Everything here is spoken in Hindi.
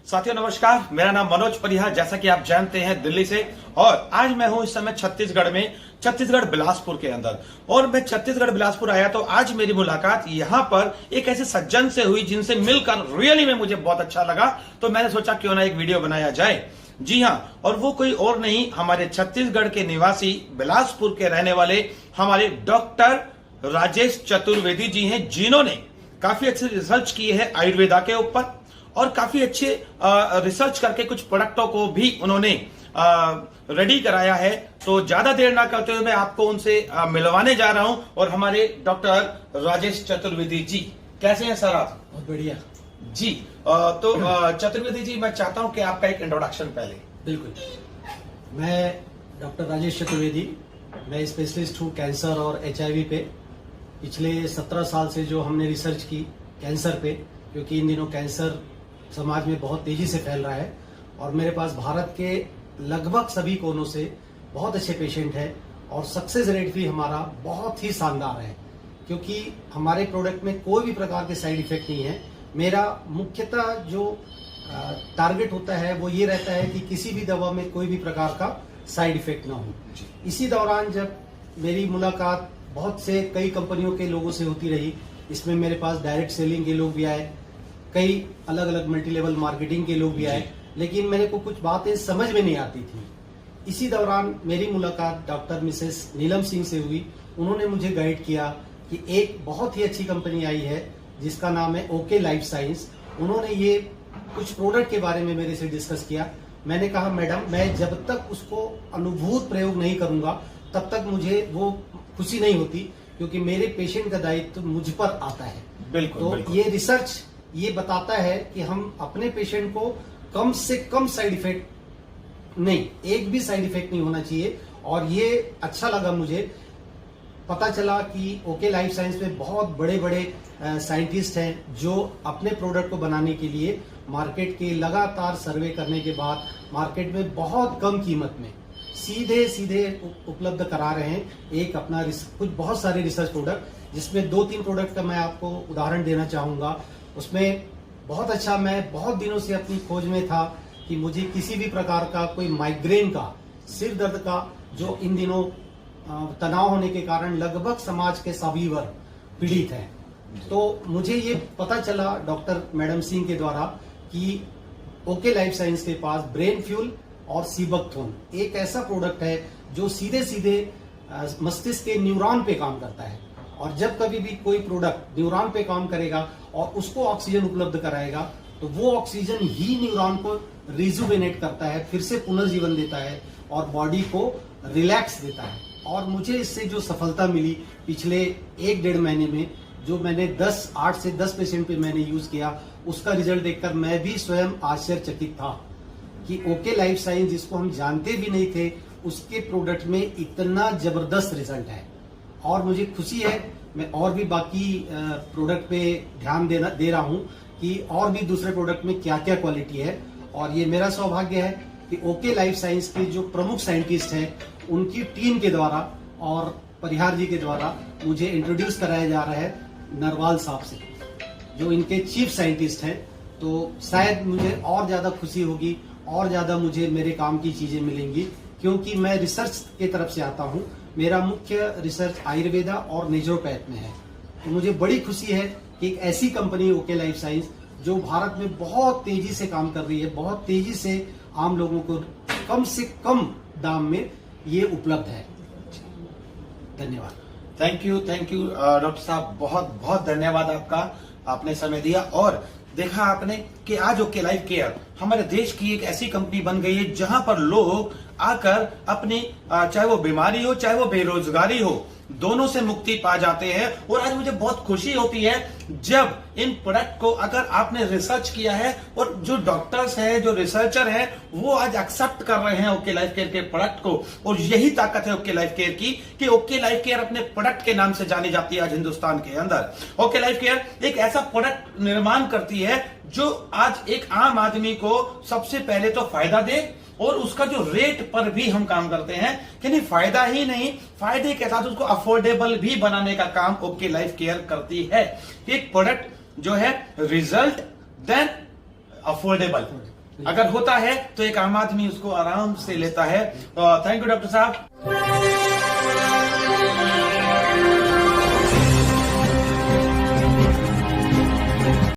साथियों नमस्कार, मेरा नाम मनोज परिहार, जैसा कि आप जानते हैं दिल्ली से। और आज मैं हूं इस समय छत्तीसगढ़ में, छत्तीसगढ़ बिलासपुर के अंदर। और मैं छत्तीसगढ़ बिलासपुर आया तो आज मेरी मुलाकात यहां पर एक ऐसे सज्जन से हुई जिनसे मिलकर रियली में मुझे बहुत अच्छा लगा। तो मैंने सोचा क्यों ना एक वीडियो बनाया जाए। जी हां, और वो कोई और नहीं, हमारे छत्तीसगढ़ के निवासी, बिलासपुर के रहने वाले हमारे डॉक्टर राजेश चतुर्वेदी जी हैं, जिन्होंने काफी अच्छे रिसर्च किए हैं आयुर्वेदा के ऊपर और काफी अच्छे रिसर्च करके कुछ प्रोडक्टों को भी उन्होंने रेडी कराया है। तो ज्यादा देर ना करते हुए मैं आपको उनसे मिलवाने जा रहा हूं। और हमारे डॉक्टर राजेश चतुर्वेदी जी, कैसे हैं सर आप? बहुत बढ़िया जी। तो चतुर्वेदी जी, मैं चाहता हूं कि आपका एक इंट्रोडक्शन पहले। बिल्कुल। मैं डॉक्टर राजेश चतुर्वेदी, मैं स्पेशलिस्ट हूँ कैंसर और HIV पे। पिछले 17 साल से जो हमने रिसर्च की कैंसर पे, क्योंकि इन दिनों कैंसर समाज में बहुत तेजी से फैल रहा है और मेरे पास भारत के लगभग सभी कोनों से बहुत अच्छे पेशेंट हैं और सक्सेस रेट भी हमारा बहुत ही शानदार है, क्योंकि हमारे प्रोडक्ट में कोई भी प्रकार के साइड इफेक्ट नहीं है। मेरा मुख्यतः जो टारगेट होता है वो ये रहता है कि किसी भी दवा में कोई भी प्रकार का साइड इफेक्ट ना हो। इसी दौरान जब मेरी मुलाकात बहुत से कई कंपनियों के लोगों से होती रही, इसमें मेरे पास डायरेक्ट सेलिंग के लोग भी आए, कई अलग अलग मल्टी लेवल मार्केटिंग के लोग भी आए, लेकिन मेरे को कुछ बातें समझ में नहीं आती थी। इसी दौरान मेरी मुलाकात डॉक्टर मिसेस नीलम सिंह से हुई। उन्होंने मुझे गाइड किया कि एक बहुत ही अच्छी कंपनी आई है जिसका नाम है ओके लाइफ साइंस। उन्होंने ये कुछ प्रोडक्ट के बारे में मेरे से डिस्कस किया। मैंने कहा मैडम, मैं जब तक उसको अनुभूत प्रयोग नहीं करूंगा तब तक मुझे वो खुशी नहीं होती, क्योंकि मेरे पेशेंट का दायित्व मुझ पर आता है। बिल्कुल, तो बिल्कुल। ये रिसर्च ये बताता है कि हम अपने पेशेंट को कम से कम साइड इफेक्ट नहीं, एक भी साइड इफेक्ट नहीं होना चाहिए। और ये अच्छा लगा मुझे, पता चला कि ओके लाइफ साइंस में बहुत बड़े बड़े साइंटिस्ट हैं जो अपने प्रोडक्ट को बनाने के लिए मार्केट के लगातार सर्वे करने के बाद मार्केट में बहुत कम कीमत में सीधे उपलब्ध करा रहे हैं एक अपना कुछ बहुत सारे रिसर्च प्रोडक्ट, जिसमें 2-3 प्रोडक्ट का मैं आपको उदाहरण देना चाहूंगा। उसमें बहुत अच्छा, मैं बहुत दिनों से अपनी खोज में था कि मुझे किसी भी प्रकार का कोई माइग्रेन का, सिर दर्द का, जो इन दिनों तनाव होने के कारण लगभग समाज के सभी वर्ग पीड़ित हैं, तो मुझे ये पता चला डॉक्टर मैडम सिंह के द्वारा कि ओके लाइफ साइंस के पास ब्रेन फ्यूल और सीबकथोन एक ऐसा प्रोडक्ट है जो सीधे मस्तिष्क के न्यूरॉन पे काम करता है। और जब कभी भी कोई प्रोडक्ट न्यूरॉन पे काम करेगा और उसको ऑक्सीजन उपलब्ध कराएगा, तो वो ऑक्सीजन ही न्यूरॉन को रिजुवेनेट करता है, फिर से पुनर्जीवन देता है और बॉडी को रिलैक्स देता है। और मुझे इससे जो सफलता मिली पिछले 1-1.5 महीने में, जो मैंने 8 से 10 पेशेंट पे मैंने यूज किया, उसका रिजल्ट देखकर मैं भी स्वयं आश्चर्यचकित था कि ओके लाइफ साइंस, जिसको हम जानते भी नहीं थे, उसके प्रोडक्ट में इतना जबरदस्त रिजल्ट है। और मुझे खुशी है, मैं और भी बाकी प्रोडक्ट पे ध्यान दे रहा हूं कि और भी दूसरे प्रोडक्ट में क्या क्या क्वालिटी है। और ये मेरा सौभाग्य है कि ओके लाइफ साइंस के जो प्रमुख साइंटिस्ट हैं उनकी टीम के द्वारा और परिहार जी के द्वारा मुझे इंट्रोड्यूस कराया जा रहा है नरवाल साहब से, जो इनके चीफ साइंटिस्ट हैं। तो शायद मुझे और ज्यादा खुशी होगी और ज्यादा मुझे मेरे काम की चीजें मिलेंगी, क्योंकि मैं रिसर्च की तरफ से आता हूं। मेरा मुख्य रिसर्च आयुर्वेदा और नेचुरोपैथ में है। तो मुझे बड़ी खुशी है कि एक ऐसी कंपनी ओके लाइफ साइंस, जो भारत में बहुत तेजी से काम कर रही है, बहुत तेजी से आम लोगों को कम से कम दाम में ये उपलब्ध है। धन्यवाद। थैंक यू डॉक्टर साहब, बहुत बहुत धन्यवाद आपका, आपने समय दिया। और देखा आपने कि आज ओके लाइफ केयर हमारे देश की एक ऐसी कंपनी बन गई है जहां पर लोग आकर अपनी चाहे वो बीमारी हो चाहे वो बेरोजगारी हो, दोनों से मुक्ति पा जाते हैं। और आज मुझे बहुत खुशी होती है जब इन प्रोडक्ट को अगर आपने रिसर्च किया है और जो डॉक्टर्स हैं, जो रिसर्चर हैं, वो आज एक्सेप्ट कर रहे हैं ओके लाइफ केयर के प्रोडक्ट को। और यही ताकत है ओके लाइफ केयर की कि ओके लाइफ केयर अपने प्रोडक्ट के नाम से जानी जाती है आज हिंदुस्तान के अंदर। ओके लाइफ केयर एक ऐसा प्रोडक्ट निर्माण करती है जो आज एक आम आदमी को सबसे पहले तो फायदा दे, और उसका जो रेट पर भी हम काम करते हैं कि नहीं, फायदा ही नहीं, फायदे के साथ उसको अफोर्डेबल भी बनाने का काम ओके लाइफ केयर करती है। एक प्रोडक्ट जो है रिजल्ट देन अफोर्डेबल, अगर होता है तो एक आम आदमी उसको आराम से लेता है। थैंक यू डॉक्टर साहब।